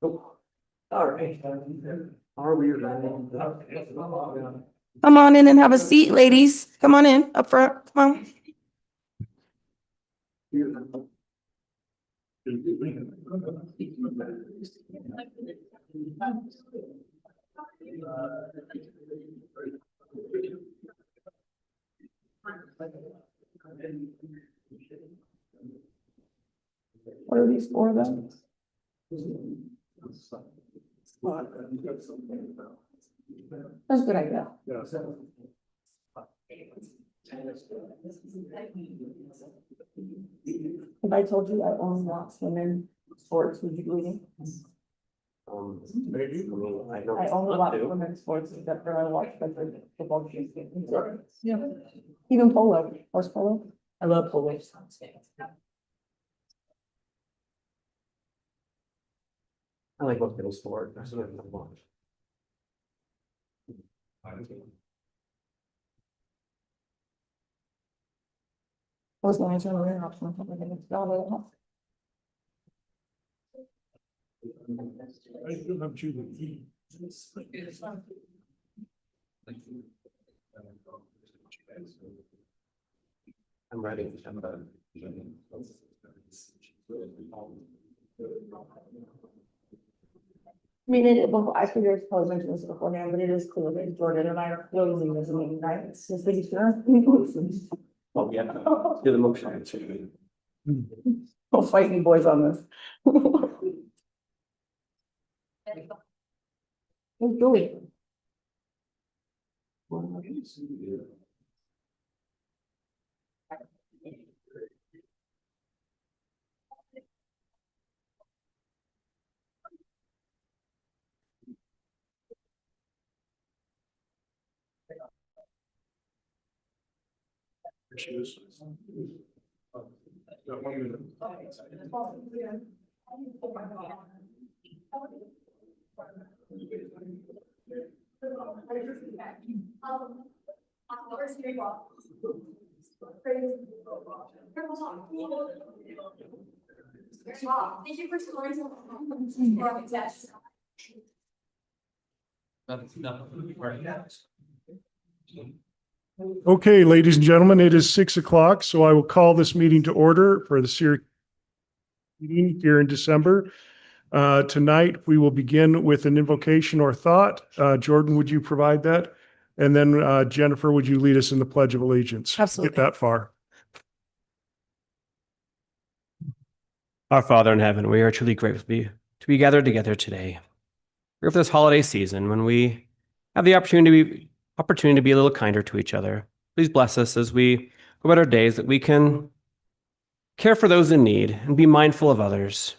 Oh, all right. Are we? Come on in and have a seat, ladies. Come on in, up front, come on. What are these for then? That's a good idea. If I told you I only watch women sports, would you believe me? Maybe. I only watch women's sports except for I watch football games. Yeah. Even polo, horse polo. I love polo. I like most middle sport. That's what I watch. I was going to turn around option. I still have Julie. I'm ready. I mean, I figured it's probably mentioned this beforehand, but it is clear that Jordan and I are closing this meeting, right? It's just making sure. Oh, yeah. Do the motion. Don't fight me, boys, on this. Who's Julie? She is. Got 1 minute. Thank you for scoring. Okay, ladies and gentlemen, it is 6 o'clock, so I will call this meeting to order for the Syracuse meeting here in December. Tonight, we will begin with an invocation or thought. Jordan, would you provide that? And then Jennifer, would you lead us in the Pledge of Allegiance? Absolutely. Get that far. Our Father in heaven, we are truly grateful to be gathered together today. We're for this holiday season when we have the opportunity to be a little kinder to each other. Please bless us as we go about our days, that we can care for those in need and be mindful of others.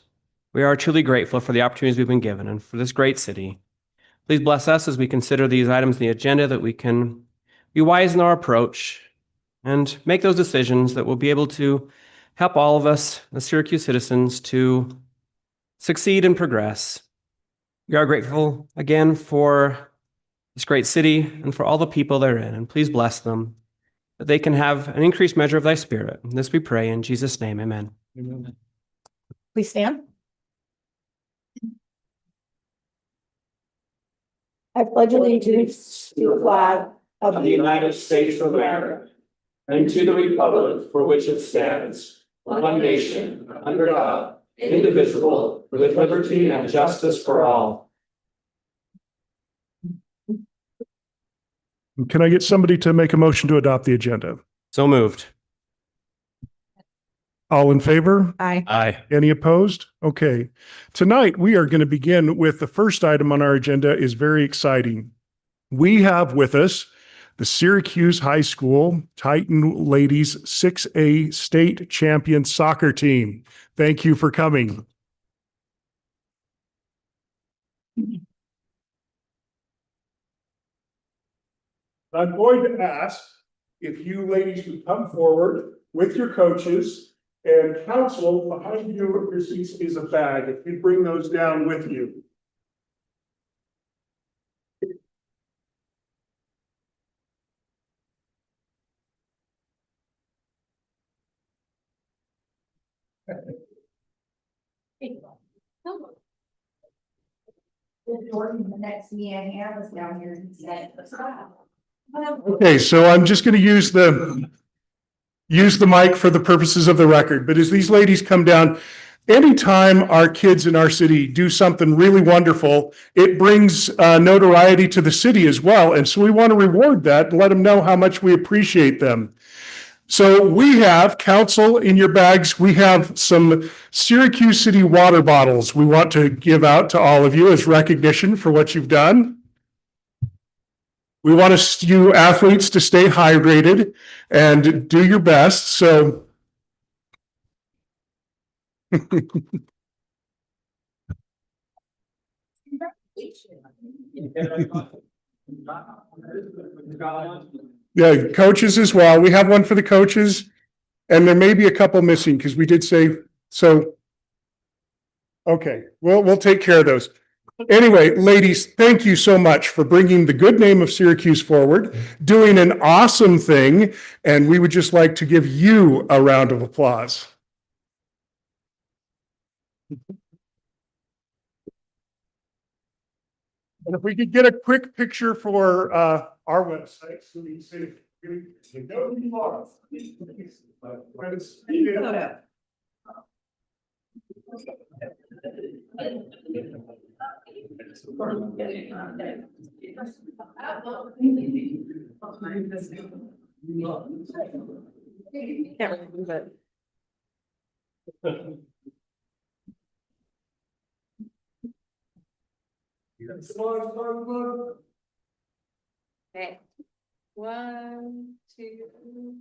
We are truly grateful for the opportunities we've been given and for this great city. Please bless us as we consider these items in the agenda, that we can be wise in our approach and make those decisions that will be able to help all of us, the Syracuse citizens, to succeed and progress. We are grateful again for this great city and for all the people therein, and please bless them, that they can have an increased measure of thy spirit. And this we pray in Jesus' name, amen. Amen. Please stand. I pledge allegiance to the flag Of the United States of America, and to the republic for which it stands, one nation, under God, indivisible, with liberty and justice for all. Can I get somebody to make a motion to adopt the agenda? So moved. All in favor? Aye. Aye. Any opposed? Okay. Tonight, we are going to begin with the first item on our agenda is very exciting. We have with us the Syracuse High School Titan Ladies 6A State Champion Soccer Team. Thank you for coming. I'm going to ask if you ladies would come forward with your coaches, and counsel behind you at your seats is a bag. If you bring those down with you. Jordan, the next me and Hannah was down here and said, Okay, so I'm just going to use the mic for the purposes of the record, but as these ladies come down, anytime our kids in our city do something really wonderful, it brings notoriety to the city as well. And so we want to reward that and let them know how much we appreciate them. So we have, council, in your bags, we have some Syracuse City water bottles we want to give out to all of you as recognition for what you've done. We want you athletes to stay hydrated and do your best. So yeah, coaches as well. We have one for the coaches, and there may be a couple missing because we did say so. Okay, we'll take care of those. Anyway, ladies, thank you so much for bringing the good name of Syracuse forward, doing an awesome thing, and we would just like to give you a round of applause. And if we could get a quick picture for our website, so we can say, go to tomorrow. Can't really move it. Okay. 1, 2.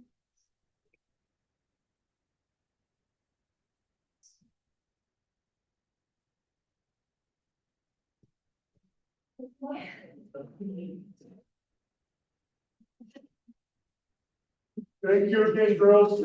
Thank you again, girls.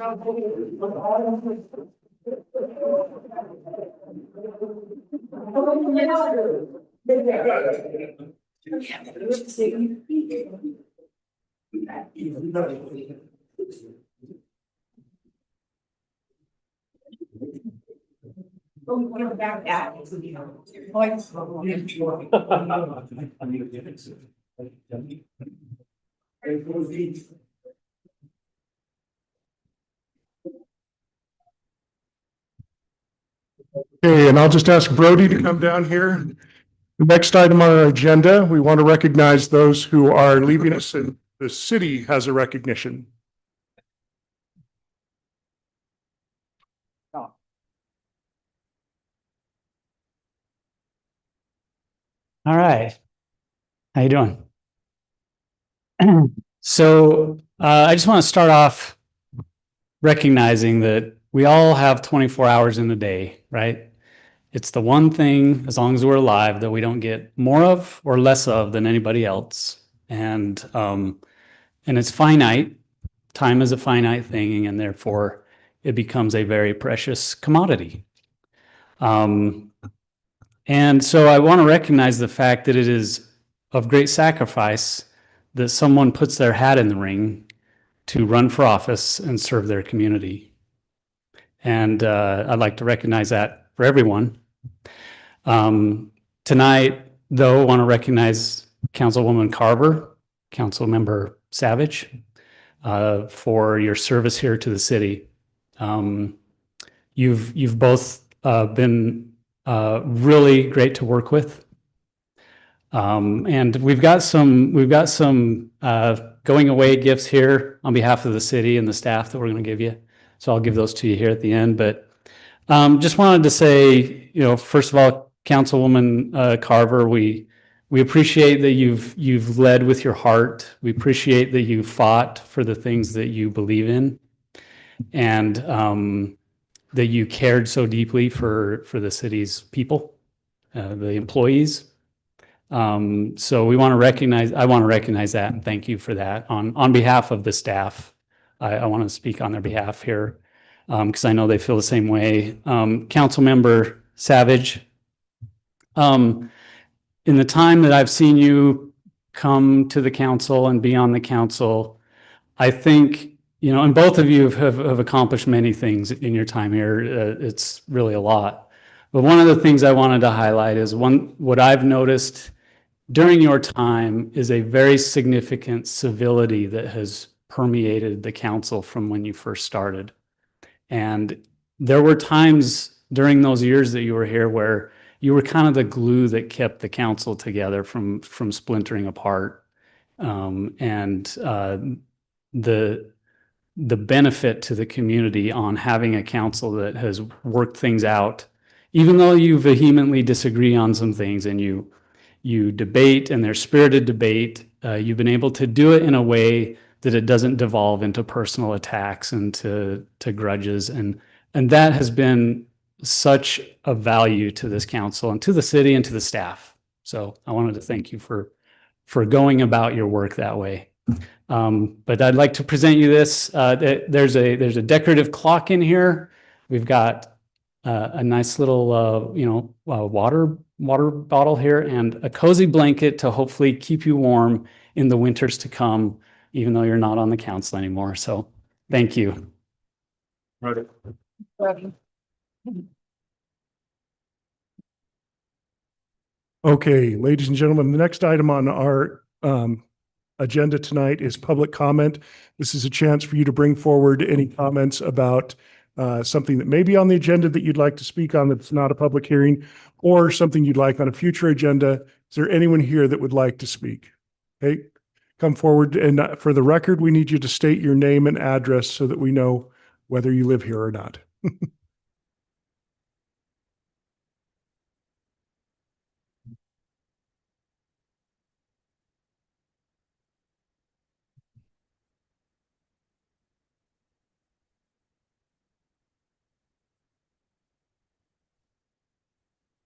Okay, and I'll just ask Brody to come down here. The next item on our agenda, we want to recognize those who are leaving us, and the city has a recognition. All right. How you doing? So I just want to start off recognizing that we all have 24 hours in the day, right? It's the one thing, as long as we're alive, that we don't get more of or less of than anybody else. And it's finite. Time is a finite thing, and therefore it becomes a very precious commodity. And so I want to recognize the fact that it is of great sacrifice that someone puts their hat in the ring to run for office and serve their community. And I'd like to recognize that for everyone. Tonight, though, I want to recognize Councilwoman Carver, Councilmember Savage, for your service here to the city. You've both been really great to work with. And we've got some going away gifts here on behalf of the city and the staff that we're going to give you. So I'll give those to you here at the end. But just wanted to say, first of all, Councilwoman Carver, we appreciate that you've led with your heart. We appreciate that you fought for the things that you believe in, and that you cared so deeply for the city's people, the employees. So I want to recognize that and thank you for that on behalf of the staff. I want to speak on their behalf here because I know they feel the same way. Councilmember Savage, in the time that I've seen you come to the council and be on the council, I think, and both of you have accomplished many things in your time here. It's really a lot. But one of the things I wanted to highlight is what I've noticed during your time is a very significant civility that has permeated the council from when you first started. And there were times during those years that you were here where you were kind of the glue that kept the council together from splintering apart. The benefit to the community on having a council that has worked things out, even though you vehemently disagree on some things and you debate and there's spirited debate, you've been able to do it in a way that it doesn't devolve into personal attacks and to grudges. And that has been such a value to this council and to the city and to the staff. So I wanted to thank you for going about your work that way. But I'd like to present you this. There's a decorative clock in here. We've got a nice little water bottle here and a cozy blanket to hopefully keep you warm in the winters to come, even though you're not on the council anymore. So thank you. Right. Okay, ladies and gentlemen, the next item on our agenda tonight is public comment. This is a chance for you to bring forward any comments about something that may be on the agenda that you'd like to speak on that's not a public hearing, or something you'd like on a future agenda. Is there anyone here that would like to speak? Okay, come forward. And for the record, we need you to state your name and address so that we know whether you live here or not.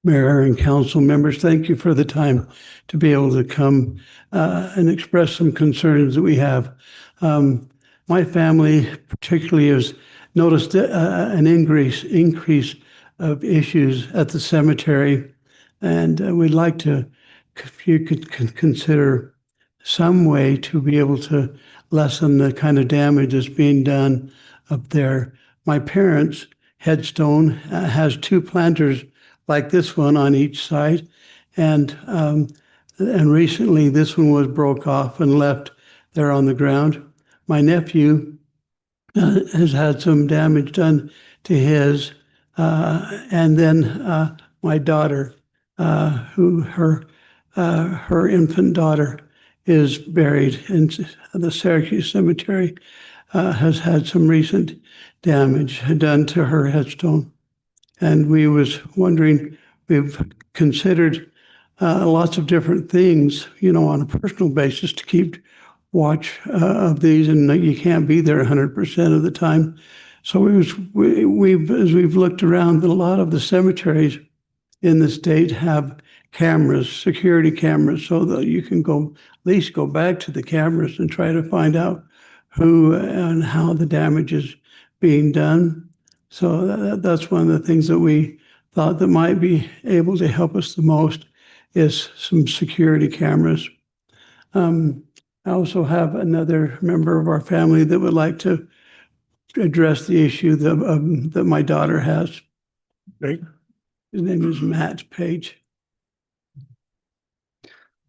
Mayor and council members, thank you for the time to be able to come and express some concerns that we have. My family particularly has noticed an increase of issues at the cemetery, and we'd like to, if you could consider some way to be able to lessen the kind of damage that's being done up there. My parents' headstone has two planters like this one on each side. And recently this one was broke off and left there on the ground. My nephew has had some damage done to his. And then my daughter, her infant daughter is buried in the Syracuse Cemetery, has had some recent damage done to her headstone. And we was wondering, we've considered lots of different things, on a personal basis to keep watch of these, and you can't be there 100% of the time. So as we've looked around, a lot of the cemeteries in the state have cameras, security cameras, so that you can at least go back to the cameras and try to find out who and how the damage is being done. So that's one of the things that we thought that might be able to help us the most is some security cameras. I also have another member of our family that would like to address the issue that my daughter has. Okay. His name is Matt Page.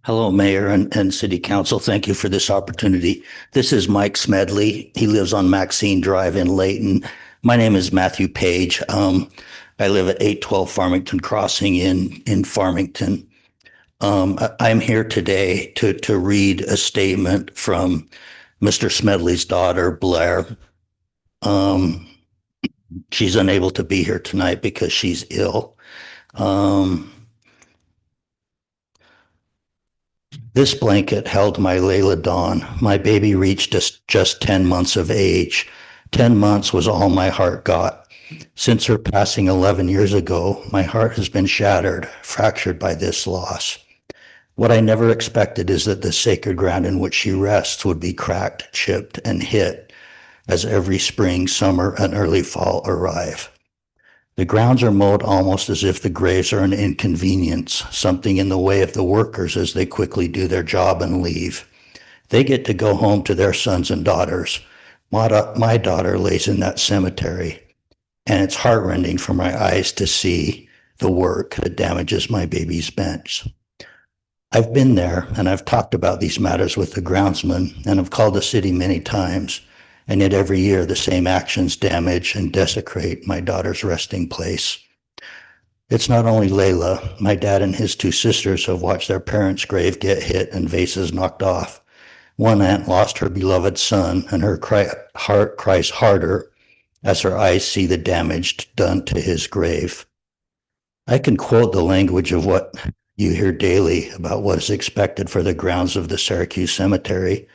Hello, Mayor and City Council. Thank you for this opportunity. This is Mike Smedley. He lives on Maxine Drive in Layton. My name is Matthew Page. I live at 812 Farmington Crossing in Farmington. I'm here today to read a statement from Mr. Smedley's daughter, Blair. She's unable to be here tonight because she's ill. This blanket held my Layla Dawn. My baby reached just 10 months of age. 10 months was all my heart got. Since her passing 11 years ago, my heart has been shattered, fractured by this loss. What I never expected is that the sacred ground in which she rests would be cracked, chipped, and hit as every spring, summer, and early fall arrive. The grounds are mowed almost as if the graves are an inconvenience, something in the way of the workers as they quickly do their job and leave. They get to go home to their sons and daughters. My daughter lays in that cemetery, and it's heartrending for my eyes to see the work that damages my baby's bench. I've been there and I've talked about these matters with the groundsman and have called the city many times, and yet every year the same actions damage and desecrate my daughter's resting place. It's not only Layla. My dad and his two sisters have watched their parents' grave get hit and vases knocked off. One aunt lost her beloved son, and her heart cries harder as her eyes see the damage done to his grave. I can quote the language of what you hear daily about what is expected for the grounds of the Syracuse Cemetery.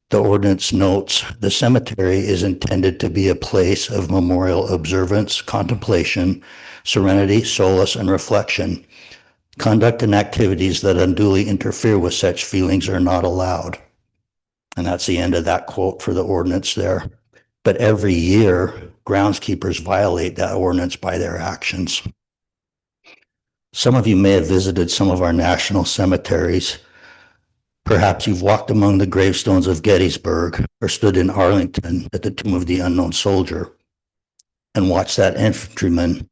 The ordinance notes the cemetery is intended to be a place of memorial observance, contemplation, serenity, solace, and reflection. Conduct and activities that unduly interfere with such feelings are not allowed. And that's the end of that quote for the ordinance there. But every year, groundskeepers violate that ordinance by their actions. Some of you may have visited some of our national cemeteries. Perhaps you've walked among the gravestones of Gettysburg or stood in Arlington at the tomb of the unknown soldier and watched that infantryman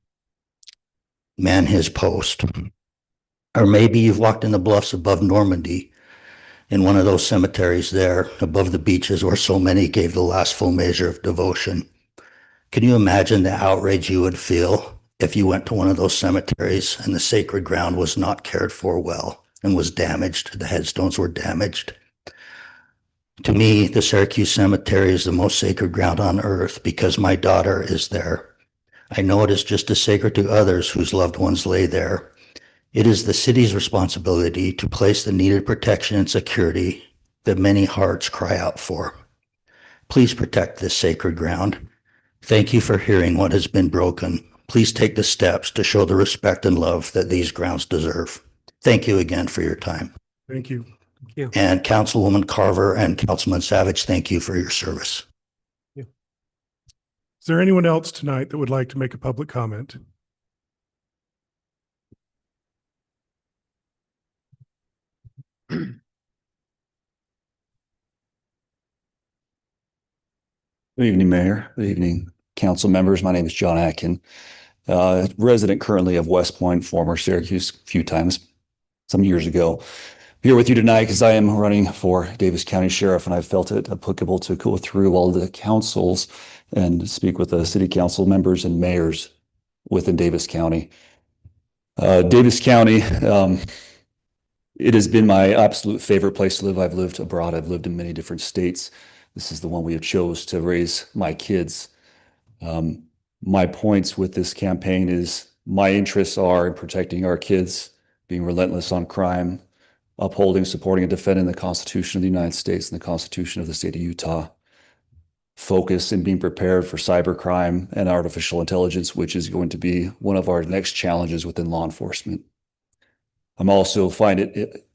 man his post. Or maybe you've walked in the bluffs above Normandy in one of those cemeteries there above the beaches where so many gave the last full measure of devotion. Can you imagine the outrage you would feel if you went to one of those cemeteries and the sacred ground was not cared for well and was damaged, the headstones were damaged? To me, the Syracuse Cemetery is the most sacred ground on earth because my daughter is there. I know it is just as sacred to others whose loved ones lay there. It is the city's responsibility to place the needed protection and security that many hearts cry out for. Please protect this sacred ground. Thank you for hearing what has been broken. Please take the steps to show the respect and love that these grounds deserve. Thank you again for your time. Thank you. Thank you. And Councilwoman Carver and Councilman Savage, thank you for your service. Is there anyone else tonight that would like to make a public comment? Good evening, Mayor. Good evening, council members. My name is John Atkin, resident currently of West Point, former Syracuse a few times, some years ago. Here with you tonight because I am running for Davis County Sheriff, and I felt it applicable to go through all the councils and speak with the city council members and mayors within Davis County. Davis County, it has been my absolute favorite place to live. I've lived abroad. I've lived in many different states. This is the one we have chose to raise my kids. My points with this campaign is my interests are in protecting our kids, being relentless on crime, upholding, supporting, and defending the Constitution of the United States and the Constitution of the state of Utah. Focus in being prepared for cybercrime and artificial intelligence, which is going to be one of our next challenges within law enforcement. I'm also find it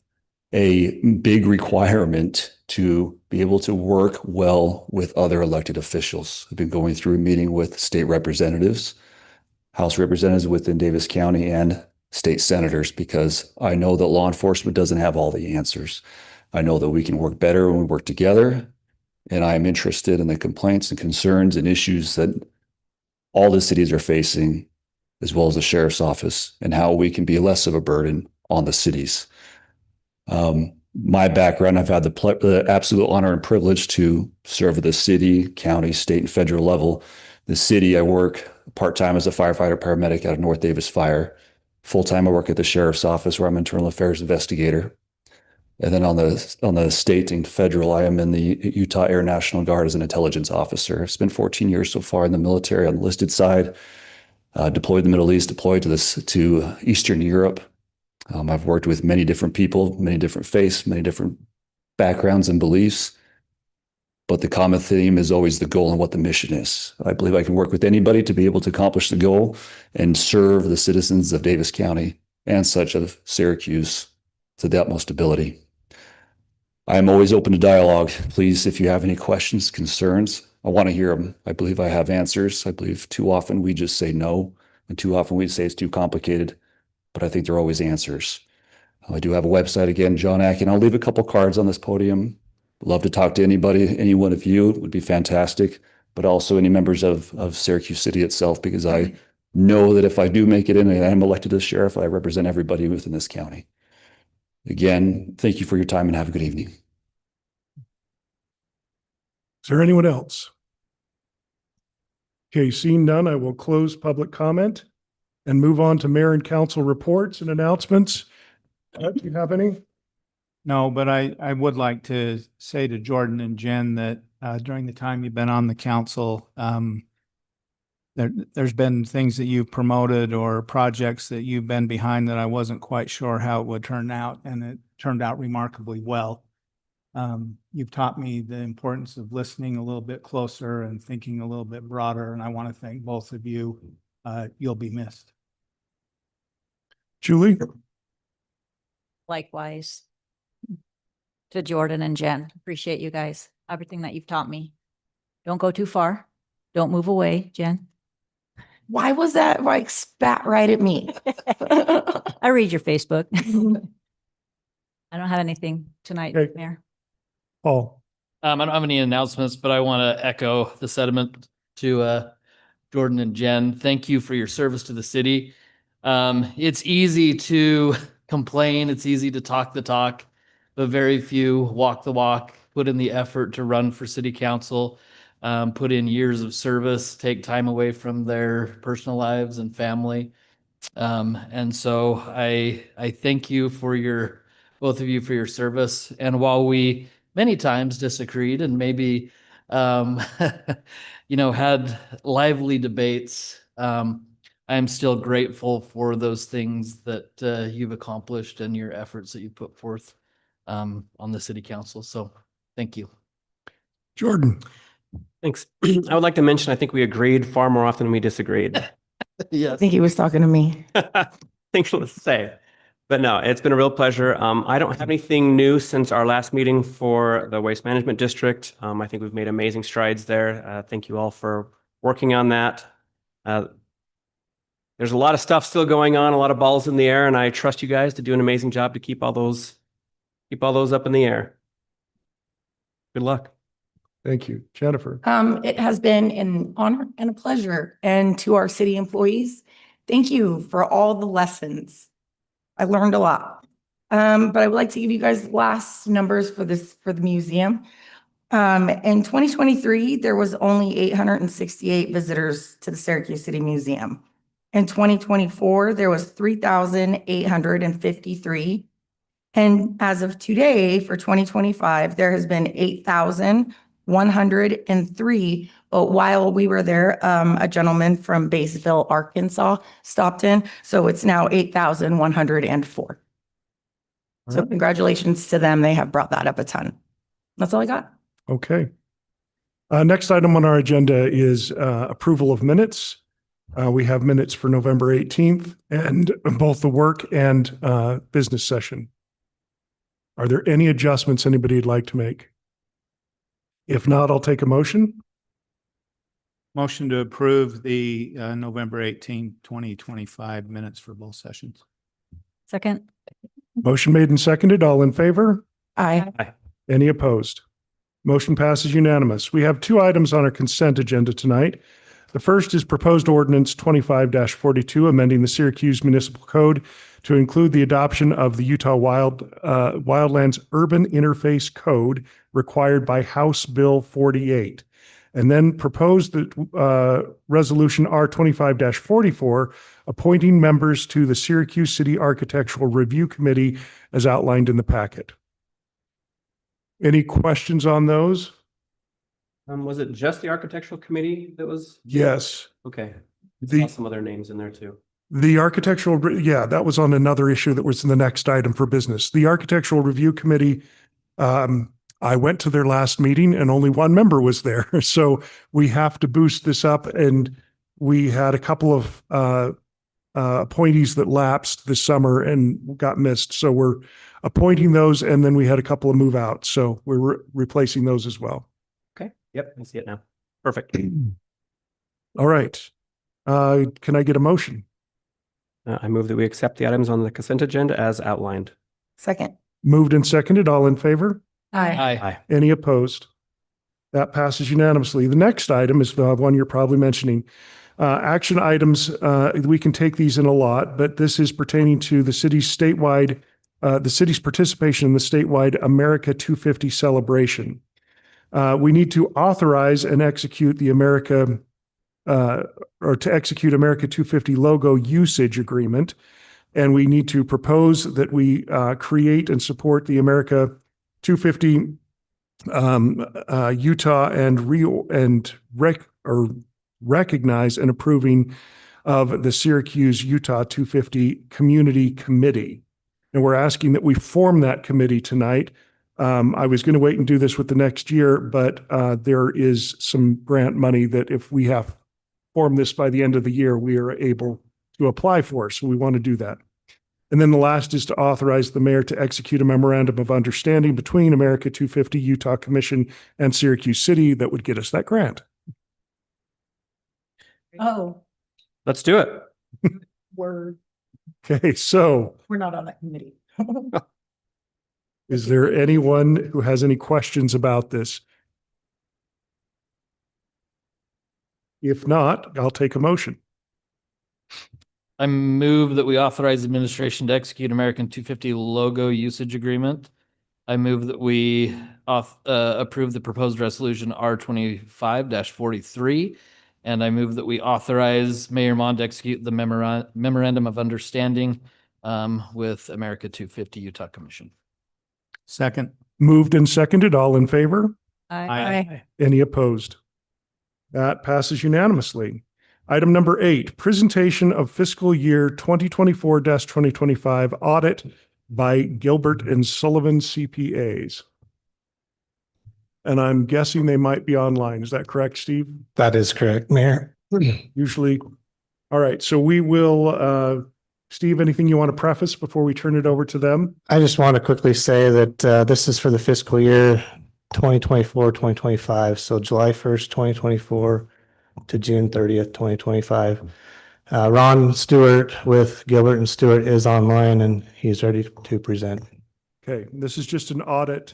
a big requirement to be able to work well with other elected officials. I've been going through a meeting with state representatives, House representatives within Davis County, and state senators, because I know that law enforcement doesn't have all the answers. I know that we can work better when we work together, and I am interested in the complaints and concerns and issues that all the cities are facing, as well as the sheriff's office, and how we can be less of a burden on the cities. My background, I've had the absolute honor and privilege to serve at the city, county, state, and federal level. The city, I work part-time as a firefighter paramedic out of North Davis Fire. Full-time, I work at the sheriff's office where I'm an internal affairs investigator. And then on the state and federal, I am in the Utah Air National Guard as an intelligence officer. I've spent 14 years so far in the military on the enlisted side, deployed to the Middle East, deployed to Eastern Europe. I've worked with many different people, many different faiths, many different backgrounds and beliefs. But the common theme is always the goal and what the mission is. I believe I can work with anybody to be able to accomplish the goal and serve the citizens of Davis County and such of Syracuse to the utmost ability. I am always open to dialogue. Please, if you have any questions, concerns, I want to hear them. I believe I have answers. I believe too often we just say no, and too often we say it's too complicated, but I think there are always answers. I do have a website again, John Atkin. I'll leave a couple cards on this podium. Love to talk to anybody, any one of you would be fantastic, but also any members of Syracuse City itself, because I know that if I do make it in and I am elected as sheriff, I represent everybody within this county. Again, thank you for your time and have a good evening. Is there anyone else? Okay, seeing none, I will close public comment and move on to mayor and council reports and announcements. Do you have any? No, but I would like to say to Jordan and Jen that during the time you've been on the council, there's been things that you've promoted or projects that you've been behind that I wasn't quite sure how it would turn out, and it turned out remarkably well. You've taught me the importance of listening a little bit closer and thinking a little bit broader, and I want to thank both of you. You'll be missed. Julie? Likewise. To Jordan and Jen, appreciate you guys, everything that you've taught me. Don't go too far. Don't move away, Jen. Why was that like spat right at me? I read your Facebook. I don't have anything tonight, Okay. Mayor. Paul? I don't have any announcements, but I want to echo the sentiment to Jordan and Jen. Thank you for your service to the city. It's easy to complain. It's easy to talk the talk, but very few walk the walk, put in the effort to run for city council, put in years of service, take time away from their personal lives and family. And so I thank you for both of you for your service. And while we many times disagreed and maybe, had lively debates, I'm still grateful for those things that you've accomplished and your efforts that you put forth on the city council. So thank you. Jordan? Thanks. I would like to mention, I think we agreed far more often than we disagreed. I Yes. think he was talking to me. Thanks for the say. But no, it's been a real pleasure. I don't have anything new since our last meeting for the Waste Management District. I think we've made amazing strides there. Thank you all for working on that. There's a lot of stuff still going on, a lot of balls in the air, and I trust you guys to do an amazing job to keep all those up in the air. Good luck. Thank you. Jennifer? It has been an honor and a pleasure. And to our city employees, thank you for all the lessons. I learned a lot. But I would like to give you guys last numbers for the museum. In 2023, there was only 868 visitors to the Syracuse City Museum. In 2024, there was 3,853. And as of today, for 2025, there has been 8,103. But while we were there, a gentleman from Batesville, Arkansas stopped in. So it's now 8,104. So congratulations to them. They have brought that up a ton. That's all I got. Okay. Next item on our agenda is approval of minutes. We have minutes for November 18th and both the work and business session. Are there any adjustments anybody'd like to make? If not, I'll take a motion. Motion to approve the November 18, 2025 minutes for both sessions. Second. Motion made and seconded. All in favor? Aye. Any opposed? Motion passes unanimous. We have two items on our consent agenda tonight. The first is proposed ordinance 25-42, amending the Syracuse Municipal Code to include the adoption of the Utah Wildlands Urban Interface Code required by House Bill 48. And then proposed that Resolution R 25-44, appointing members to the Syracuse City Architectural Review Committee as outlined in the packet. Any questions on those? Was it just the architectural committee that was? Yes. Okay. I The- saw some other names in there too. The architectural, yeah, that was on another issue that was in the next item for business. The Architectural Review Committee, I went to their last meeting and only one member was there. So we have to boost this up, and we had a couple of appointees that lapsed this summer and got missed. So we're appointing those, and then we had a couple of move out. So we're replacing those as well. Okay. Yep. I see it now. Perfect. All right. Can I get a motion? I move that we accept the items on the consent agenda as outlined. Second. Moved and seconded. All in favor? Aye. Aye. Any opposed? That passes unanimously. The next item is the one you're probably mentioning. Action items, we can take these in a lot, but this is pertaining to the city's participation in the statewide America 250 celebration. We need to authorize and execute the America 250 logo usage agreement. And we need to propose that we create and support the America 250 Utah and recognize and approving of the Syracuse Utah 250 Community Committee. And we're asking that we form that committee tonight. I was going to wait and do this with the next year, but there is some grant money that if we have formed this by the end of the year, we are able to apply for. So we want to do that. And then the last is to authorize the mayor to execute a memorandum of understanding between America 250 Utah Commission and Syracuse City that would get us that grant. Oh, Let's do it. we're Okay, so not on that committee. is there anyone who has any questions about this? If not, I'll take a motion. I move that we authorize administration to execute American 250 logo usage agreement. I move that we approve the proposed resolution R25-43. And I move that we authorize Mayor Mond to execute the memorandum of understanding with America 250 Utah Commission. Second. Moved and seconded, all in favor? Aye. Any opposed? That passes unanimously. Item number 8, presentation of fiscal year 2024-2025 audit by Gilbert and Sullivan CPAs. And I'm guessing they might be online. Is that correct, Steve? That is correct, Mayor. Usually. All right. So we will, Steve, anything you want to preface before we turn it over to them? I just want to quickly say that this is for the fiscal year 2024, 2025. So July 1st, 2024 to June 30th, 2025. Ron Stewart with Gilbert and Stewart is online and he's ready to present. Okay. This is just an audit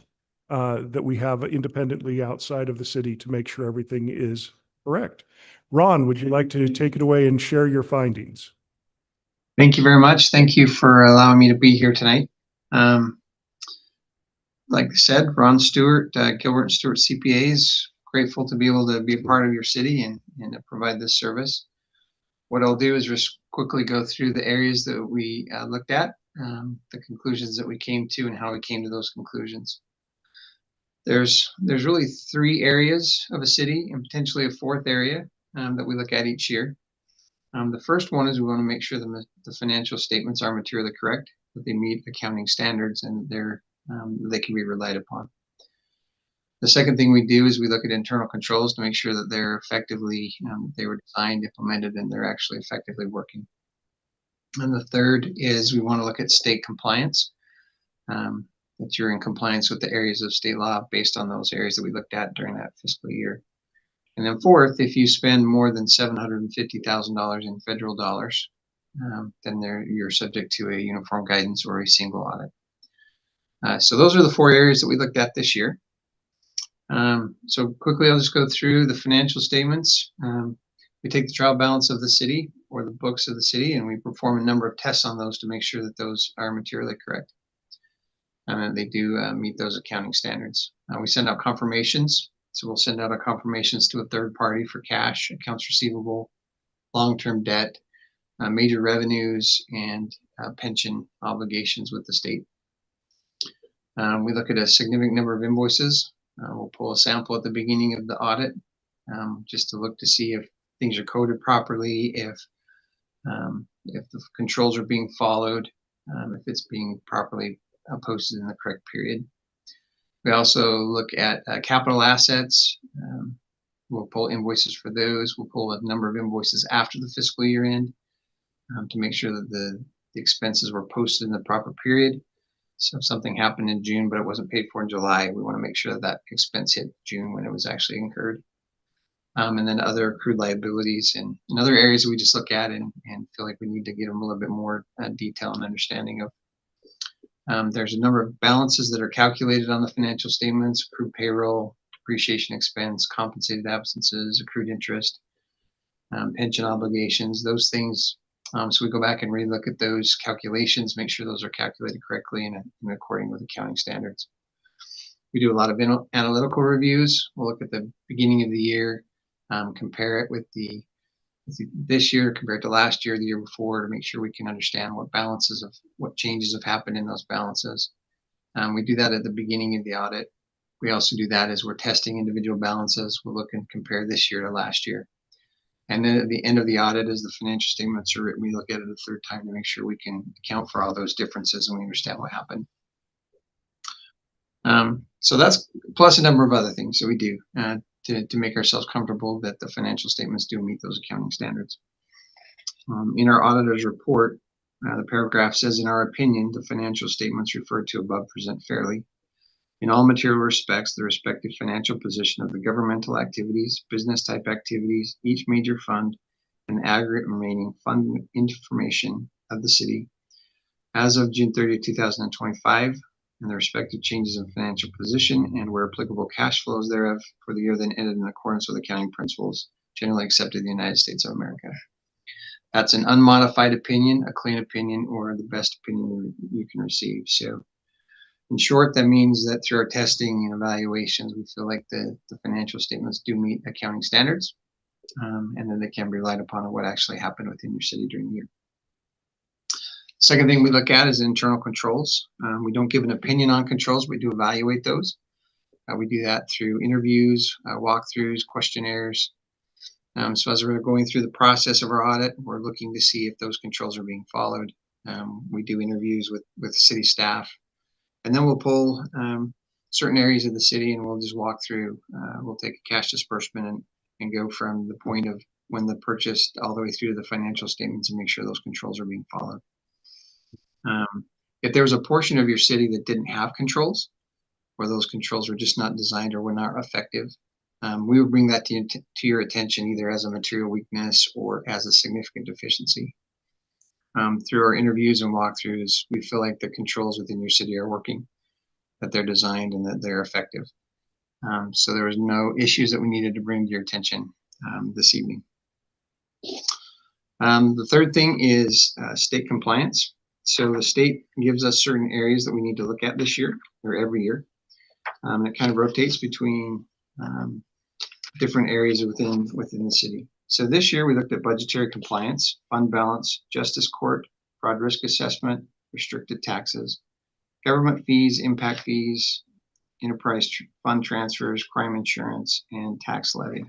that we have independently outside of the city to make sure everything is correct. Ron, would you like to take it away and share your findings? Thank you very much. Thank you for allowing me to be here tonight. Like I said, Ron Stewart, Gilbert and Stewart CPAs, grateful to be able to be a part of your city and to provide this service. What I'll do is just quickly go through the areas that we looked at, the conclusions that we came to and how we came to those conclusions. There's really 3 areas of a city and potentially a 4th area that we look at each year. The first one is we want to make sure that the financial statements are materially correct, that they meet accounting standards and they can be relied upon. The second thing we do is we look at internal controls to make sure that they're effectively, they were designed, implemented, and they're actually effectively working. And the third is we want to look at state compliance, that you're in compliance with the areas of state law based on those areas that we looked at during that fiscal year. And then fourth, if you spend more than $750,000 in federal dollars, then you're subject to a uniform guidance or a single audit. So those are the 4 areas that we looked at this year. So quickly, I'll just go through the financial statements. We take the trial balance of the city or the books of the city, and we perform a number of tests on those to make sure that those are materially correct. And they do meet those accounting standards. We send out confirmations. So we'll send out our confirmations to a third party for cash, accounts receivable, long-term debt, major revenues, and pension obligations with the state. We look at a significant number of invoices. We'll pull a sample at the beginning of the audit just to look to see if things are coded properly, if the controls are being followed, if it's being properly posted in the correct period. We also look at capital assets. We'll pull invoices for those. We'll pull a number of invoices after the fiscal year end to make sure that the expenses were posted in the proper period. So if something happened in June, but it wasn't paid for in July, we want to make sure that that expense hit June when it was actually incurred. And then other accrued liabilities and other areas we just look at and feel like we need to get them a little bit more detail and understanding of. There's a number of balances that are calculated on the financial statements: accrued payroll, depreciation expense, compensated absences, accrued interest. pension obligations, those things. So we go back and relook at those calculations, make sure those are calculated correctly and according with accounting standards. We do a lot of analytical reviews. We'll look at the beginning of the year, compare it with this year compared to last year, the year before, to make sure we can understand what changes have happened in those balances. We do that at the beginning of the audit. We also do that as we're testing individual balances. We'll look and compare this year to last year. And then at the end of the audit, as the financial statements are written, we look at it a third time to make sure we can account for all those differences and we understand what happened. So that's plus a number of other things that we do to make ourselves comfortable that the financial statements do meet those accounting standards. In our auditor's report, the paragraph says, in our opinion, the financial statements referred to above present fairly, in all material respects, the respective financial position of the governmental activities, business type activities, each major fund, and aggregate remaining fund information of the city as of June 30, 2025, and the respective changes in financial position and where applicable cash flows thereof for the year then ended in accordance with accounting principles generally accepted in the United States of America. That's an unmodified opinion, a clean opinion, or the best opinion you can receive. So in short, that means that through our testing and evaluations, we feel like the financial statements do meet accounting standards, and then they can be relied upon on what actually happened within your city during the year. Second thing we look at is internal controls. We don't give an opinion on controls, we do evaluate those. We do that through interviews, walkthroughs, questionnaires. So as we're going through the process of our audit, we're looking to see if those controls are being followed. We do interviews with city staff, and then we'll pull certain areas of the city and we'll just walk through. We'll take a cash disbursement and go from the point of when the purchase all the way through to the financial statements and make sure those controls are being followed. If there was a portion of your city that didn't have controls, or those controls were just not designed or were not effective, we would bring that to your attention either as a material weakness or as a significant deficiency. Through our interviews and walkthroughs, we feel like the controls within your city are working, that they're designed and that they're effective. So there was no issues that we needed to bring to your attention this evening. The third thing is state compliance. So the state gives us certain areas that we need to look at this year or every year. It kind of rotates between different areas within the city. So this year we looked at budgetary compliance, fund balance, justice court, fraud risk assessment, restricted taxes, government fees, impact fees, enterprise fund transfers, crime insurance, and tax levy.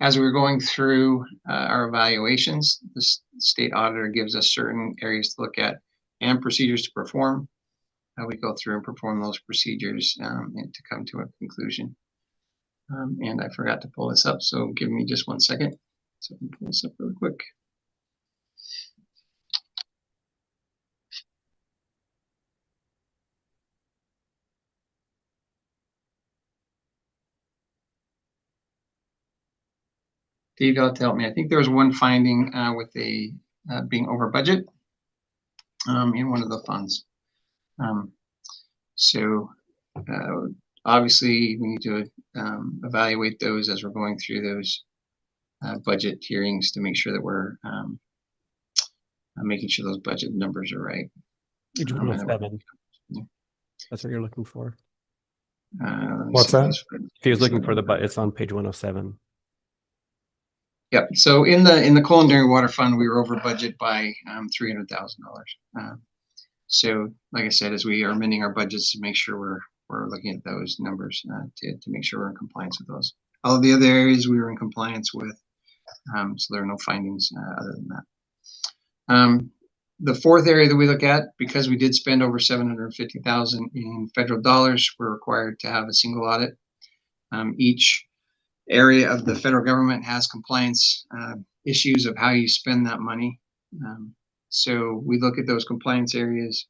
As we were going through our evaluations, the state auditor gives us certain areas to look at and procedures to perform. We go through and perform those procedures and to come to a conclusion. And I forgot to pull this up, so give me just 1 second. So I can pull this up really quick. Dave, you'll have to help me. I think there was one finding with being over budget in one of the funds. Obviously we need to evaluate those as we're going through those budget hearings to make sure that we're making sure those budget numbers are right. Page 107. That's what you're looking for. What's that? If he was looking for it's on page 107. Yep. So in the culinary water fund, we were over budget by $300,000. So like I said, as we are amending our budgets to make sure we're looking at those numbers to make sure we're in compliance with those. All of the other areas we were in compliance with, so there are no findings other than that. The fourth area that we look at, because we did spend over $750,000 in federal dollars, we're required to have a single audit. Each area of the federal government has compliance issues of how you spend that money. So we look at those compliance areas,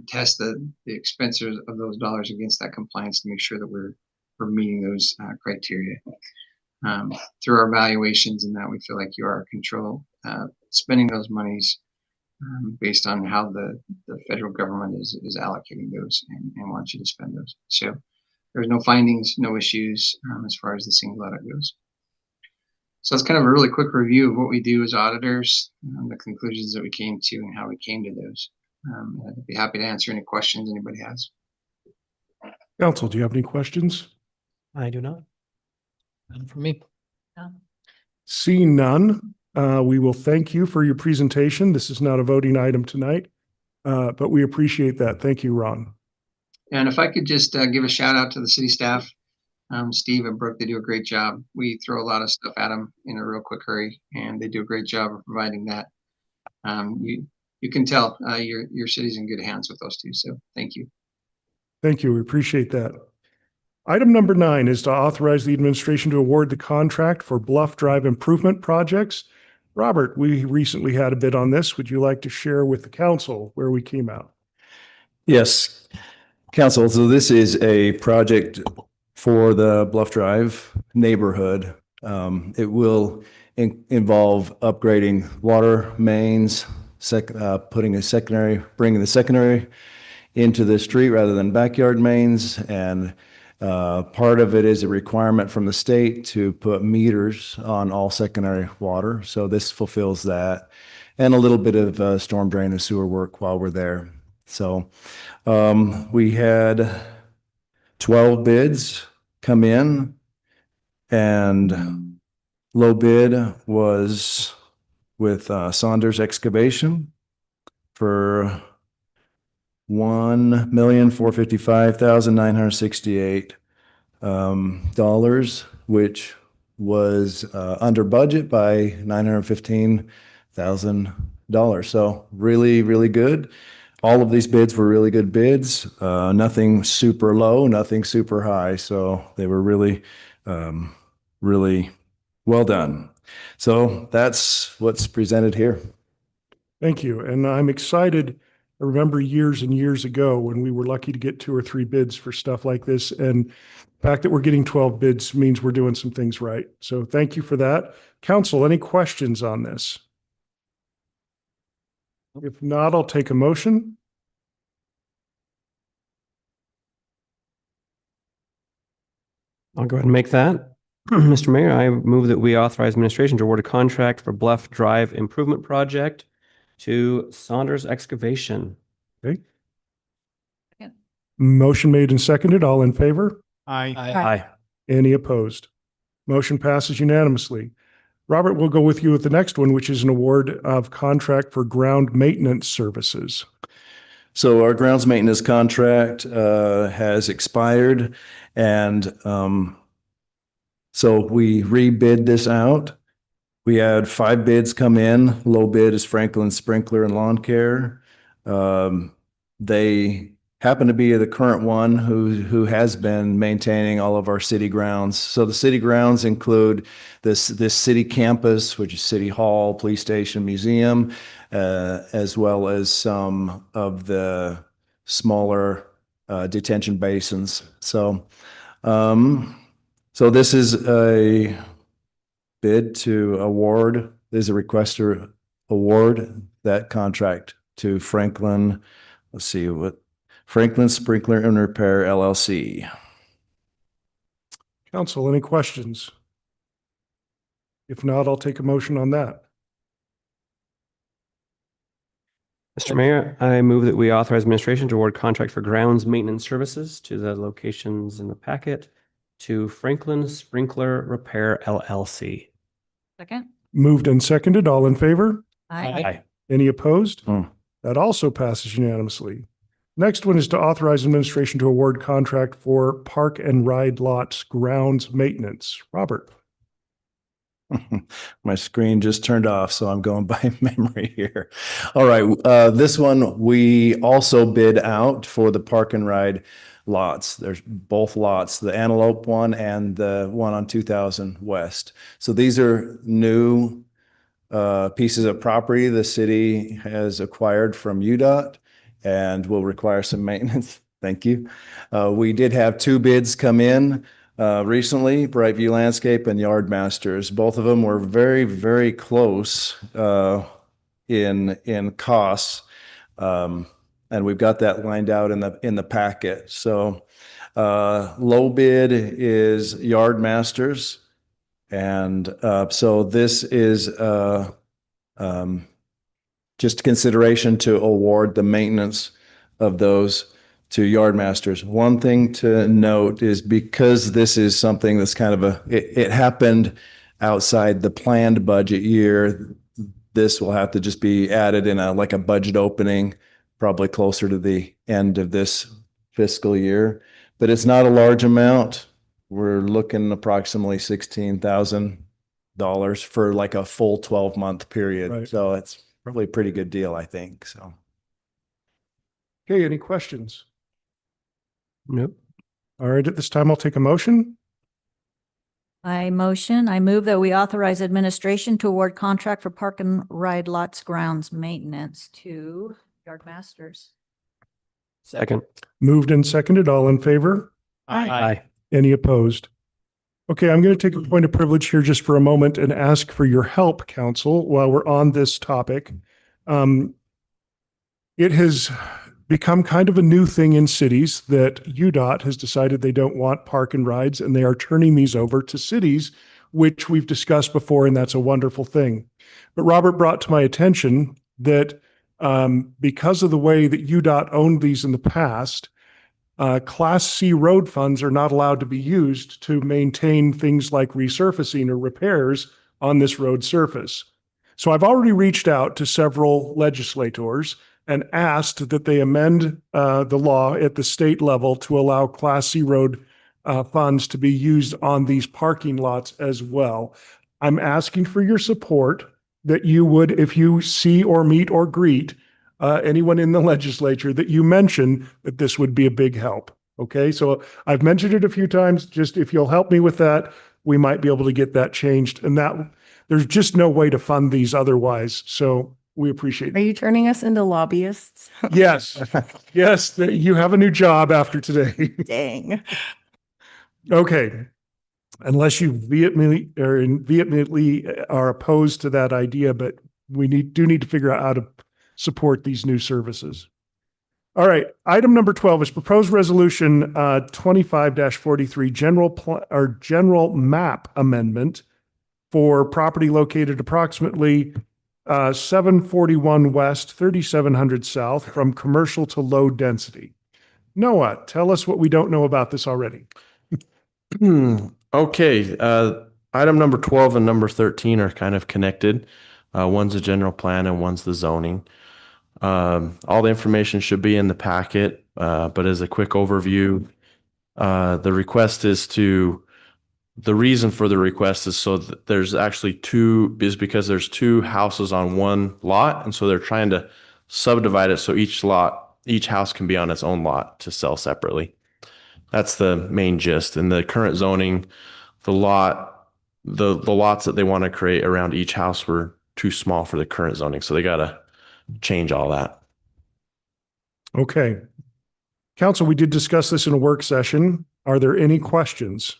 test the expenses of those dollars against that compliance to make sure that we're meeting those criteria. Through our evaluations and that, we feel like you are in control spending those monies based on how the federal government is allocating those and wants you to spend those. So there's no findings, no issues as far as the single audit goes. So that's kind of a really quick review of what we do as auditors, the conclusions that we came to and how we came to those. I'd be happy to answer any questions anybody has. Council, do you have any questions? I do not. None from me. Seeing none, we will thank you for your presentation. This is not a voting item tonight, but we appreciate that. Thank you, Ron. And if I could just give a shout out to the city staff, Steve and Brooke, they do a great job. We throw a lot of stuff at them in a real quick hurry, and they do a great job of providing that. You can tell your city's in good hands with those two. So thank you. Thank you. We appreciate that. Item number 9 is to authorize the administration to award the contract for Bluff Drive improvement projects. Robert, we recently had a bid on this. Would you like to share with the council where we came out? Yes, council. So this is a project for the Bluff Drive neighborhood. It will involve upgrading water mains, bringing the secondary into the street rather than backyard mains. And part of it is a requirement from the state to put meters on all secondary water. So this fulfills that, and a little bit of storm drain and sewer work while we're there. So we had 12 bids come in, and low bid was with Saunders Excavation for $1,455,968, which was under budget by $915,000. So really, really good. All of these bids were really good bids. Nothing super low, nothing super high. So they were really, really well done. So that's what's presented here. Thank you. And I'm excited. I remember years and years ago when we were lucky to get 2 or 3 bids for stuff like this. And the fact that we're getting 12 bids means we're doing some things right. So thank you for that. Council, any questions on this? If not, I'll take a motion. I'll go ahead and make that. Mr. Mayor, I move that we authorize administration to award a contract for Bluff Drive improvement project to Saunders Excavation. Okay. Motion made and seconded. All in favor? Aye. Any opposed? Motion passes unanimously. Robert, we'll go with you with the next one, which is an award of contract for ground maintenance services. So our grounds maintenance contract has expired, and so we rebid this out. We had 5 bids come in. Low bid is Franklin Sprinkler and Lawn Care. They happen to be the current one who has been maintaining all of our city grounds. So the city grounds include this city campus, which is City Hall, Police Station, Museum, as well as some of the smaller detention basins. So this is a bid to award. There's a request to award that contract to Franklin. Let's see what. Franklin Sprinkler and Repair, LLC. Council, any questions? If not, I'll take a motion on that. Mr. Mayor, I move that we authorize administration to award contract for grounds maintenance services to the locations in the packet to Franklin Sprinkler Repair, LLC. Second. Moved and seconded. All in favor? Aye. Any opposed? That also passes unanimously. Next one is to authorize administration to award contract for park and ride lots grounds maintenance. Robert. My screen just turned off, so I'm going by memory here. All right. This one, we also bid out for the park and ride lots. There's both lots, the Antelope one and the one on 2000 West. So these are new pieces of property the city has acquired from UDOT and will require some maintenance. Thank you. We did have 2 bids come in recently, Brightview Landscape and Yardmasters. Both of them were very, very close in costs. And we've got that lined out in the packet. So Low bid is Yard Masters. And so this is just consideration to award the maintenance of those to Yard Masters. One thing to note is because this is something that's kind of it happened outside the planned budget year, this will have to just be added in like a budget opening, probably closer to the end of this fiscal year. But it's not a large amount. We're looking approximately $16,000 for like a full 12-month period. Right. So it's probably a pretty good deal, I think. So. Okay, any questions? Nope. All right, at this time, I'll take a motion. I move that we authorize administration to award contract for park and ride lots grounds maintenance to Yard Masters. Second. Moved and seconded, all in favor? Aye. Any opposed? Okay, I'm going to take a point of privilege here just for a moment and ask for your help, council, while we're on this topic. It has become kind of a new thing in cities that UDOT has decided they don't want park and rides, and they are turning these over to cities, which we've discussed before, and that's a wonderful thing. But Robert brought to my attention that because of the way that UDOT owned these in the past, Class C road funds are not allowed to be used to maintain things like resurfacing or repairs on this road surface. So I've already reached out to several legislators and asked that they amend the law at the state level to allow Class C road funds to be used on these parking lots as well. I'm asking for your support that you would, if you see or meet or greet anyone in the legislature, that you mention that this would be a big help. Okay, so I've mentioned it a few times. Just if you'll help me with that, we might be able to get that changed. And that there's just no way to fund these otherwise. So we appreciate Are it. you turning us into lobbyists? Yes, yes, you have a new job after today. Dang. Okay. Unless you vehemently are opposed to that idea, but we do need to figure out how to support these new services. All right. Item number 12 is proposed resolution 25-43 general map amendment for property located approximately 741 west, 3700 south from commercial to low density. Noah, tell us what we don't know about this already. Okay, item number 12 and number 13 are kind of connected. One's a general plan and one's the zoning. All the information should be in the packet, but as a quick overview, the reason for the request is so that there's actually because there's two houses on one lot, and so they're trying to subdivide it so each house can be on its own lot to sell separately. That's the main gist. In the current zoning, the lots that they want to create around each house were too small for the current zoning, so they got to change all that. Okay. Council, we did discuss this in a work session. Are there any questions?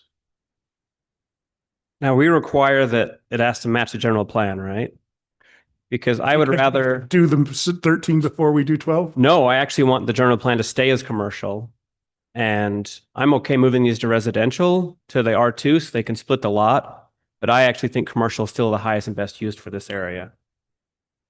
Now, we require that it has to match the general plan, right? Because I would rather do the 13 before we do 12? No, I actually want the general plan to stay as commercial. And I'm okay moving these to residential to the R2 so they can split the lot. But I actually think commercial is still the highest and best used for this area.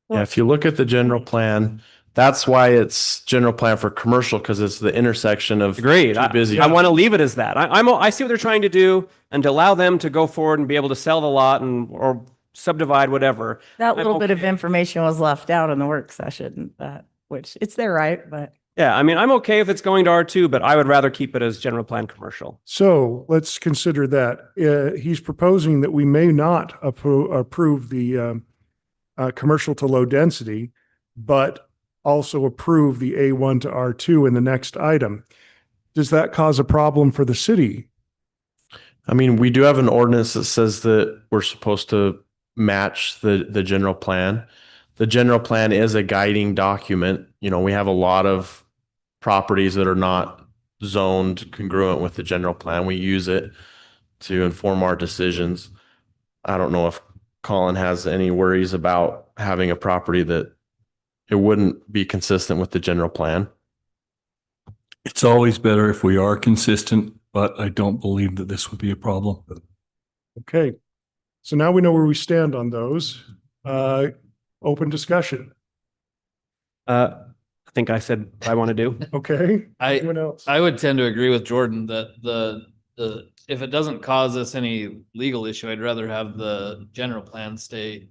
Yeah, if you look at the general plan, that's why it's general plan for commercial, because it's the intersection of Agreed. too busy. I want to leave it as that. I see what they're trying to do, and to allow them to go forward and be able to sell the lot or subdivide whatever. That little bit of information was left out in the work session, which it's there, right? But yeah, I mean, I'm okay if it's going to R2, but I would rather keep it as general plan commercial. So let's consider that. He's proposing that we may not approve the commercial to low density, but also approve the A1 to R2 in the next item. Does that cause a problem for the city? I mean, we do have an ordinance that says that we're supposed to match the general plan. The general plan is a guiding document. You know, we have a lot of properties that are not zoned congruent with the general plan. We use it to inform our decisions. I don't know if Colin has any worries about having a property that it wouldn't be consistent with the general plan. It's always better if we are consistent, but I don't believe that this would be a problem. Okay. So now we know where we stand on those. Open discussion. I think I said what I want to do. Okay. Anyone else? I would tend to agree with Jordan that if it doesn't cause us any legal issue, I'd rather have the general plan stay,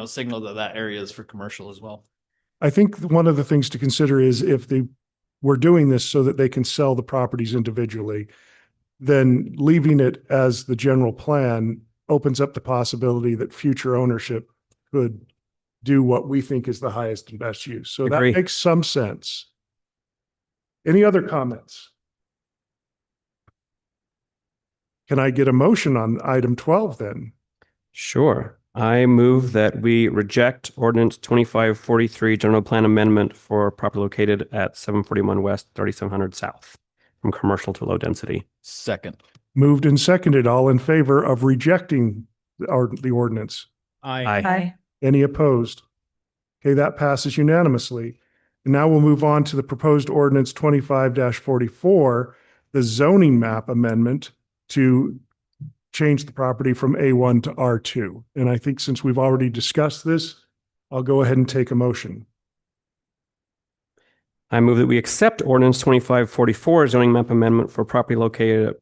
signal that area is for commercial as well. I think one of the things to consider is if we're doing this so that they can sell the properties individually, then leaving it as the general plan opens up the possibility that future ownership could do what we think is the highest and best use. So Agree. that makes some sense. Any other comments? Can I get a motion on item 12 then? Sure. I move that we reject ordinance 2543 general plan amendment for property located at 741 West, 3700 South, from commercial to low density. Second. Moved and seconded. All in favor of rejecting the ordinance? Aye. Any opposed? Okay, that passes unanimously. And now we'll move on to the proposed ordinance 25-44, the zoning map amendment to change the property from A1 to R2. And I think since we've already discussed this, I'll go ahead and take a motion. I move that we accept ordinance 2544 zoning map amendment for property located at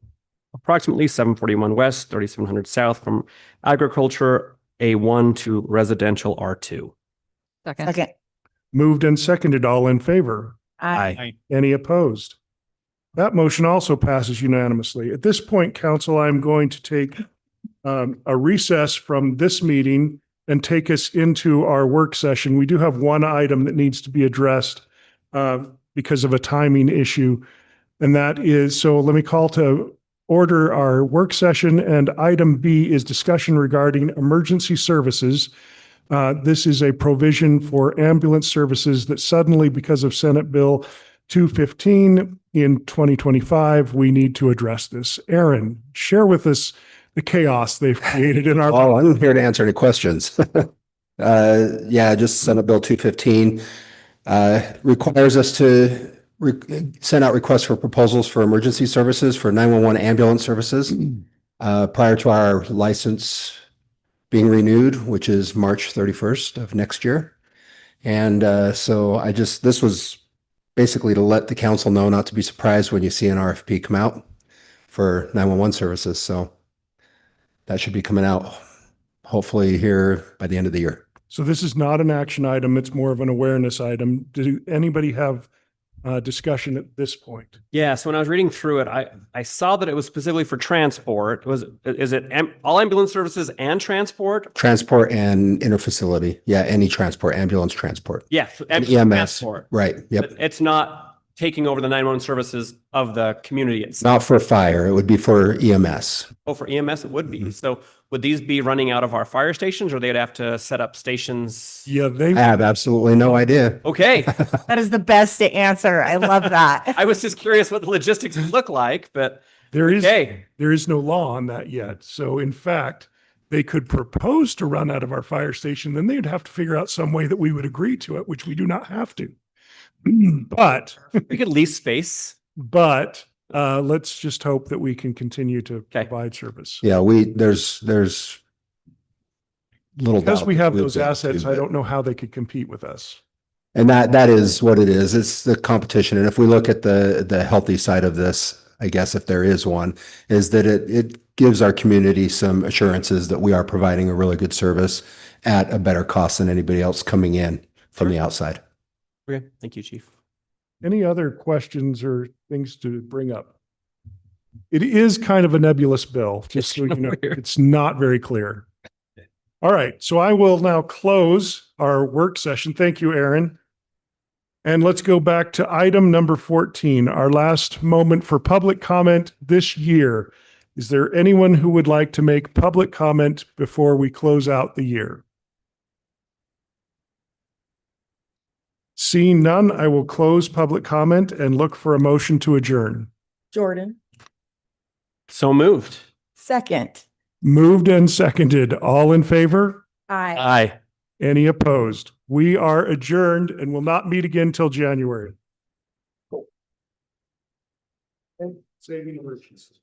approximately 741 West, 3700 South, from agriculture A1 to residential R2. Second. Moved and seconded. All in favor? Aye. Any opposed? That motion also passes unanimously. At this point, council, I'm going to take a recess from this meeting and take us into our work session. We do have one item that needs to be addressed because of a timing issue. And that is, so let me call to order our work session, and item B is discussion regarding emergency services. This is a provision for ambulance services that suddenly, because of Senate Bill 215 in 2025, we need to address this. Aaron, share with us the chaos they've created in our. Oh, I'm here to answer any questions. Just Senate Bill 215 requires us to send out requests for proposals for emergency services for 911 ambulance services prior to our license being renewed, which is March 31st of next year. And this was basically to let the council know not to be surprised when you see an RFP come out for 911 services. So that should be coming out hopefully here by the end of the year. So this is not an action item. It's more of an awareness item. Do anybody have discussion at this point? Yeah, so when I was reading through it, I saw that it was specifically for transport. Is it all ambulance services and transport? Transport and interfacility. Yeah, any transport, ambulance transport. Yeah, And EMS. Transport. Right. Yep. But it's not taking over the 911 services of the community itself. Not for fire. It would be for EMS. Oh, for EMS, it would be. So would these be running out of our fire stations, or they'd have to set up stations? Yeah, I have absolutely no idea. Okay. That is the best answer. I love that. I was just curious what the logistics would look like, but there is no law on that yet. So in fact, they could propose to run out of our fire station, then they'd have to figure out some way that we would agree to it, which we do not have to. But we could lease space. But let's just hope that we can continue to provide service. Yeah, there's little because doubt we that have we'll those be able to assets. do I that. don't know how they could compete with us. And that is what it is. It's the competition. And if we look at the healthy side of this, I guess if there is one, is that it gives our community some assurances that we are providing a really good service at a better cost than anybody else coming in from the outside. Okay, thank you, Chief. Any other questions or things to bring up? It is kind of a nebulous bill, just so you know. It's not very clear. All right, so I will now close our work session. Thank you, Aaron. And let's go back to item number 14, our last moment for public comment this year. Is there anyone who would like to make public comment before we close out the year? Seeing none, I will close public comment and look for a motion to adjourn. Jordan. So moved. Second. Moved and seconded. All in favor? Aye. Aye. Any opposed? We are adjourned and will not meet again till January. Saving emergencies.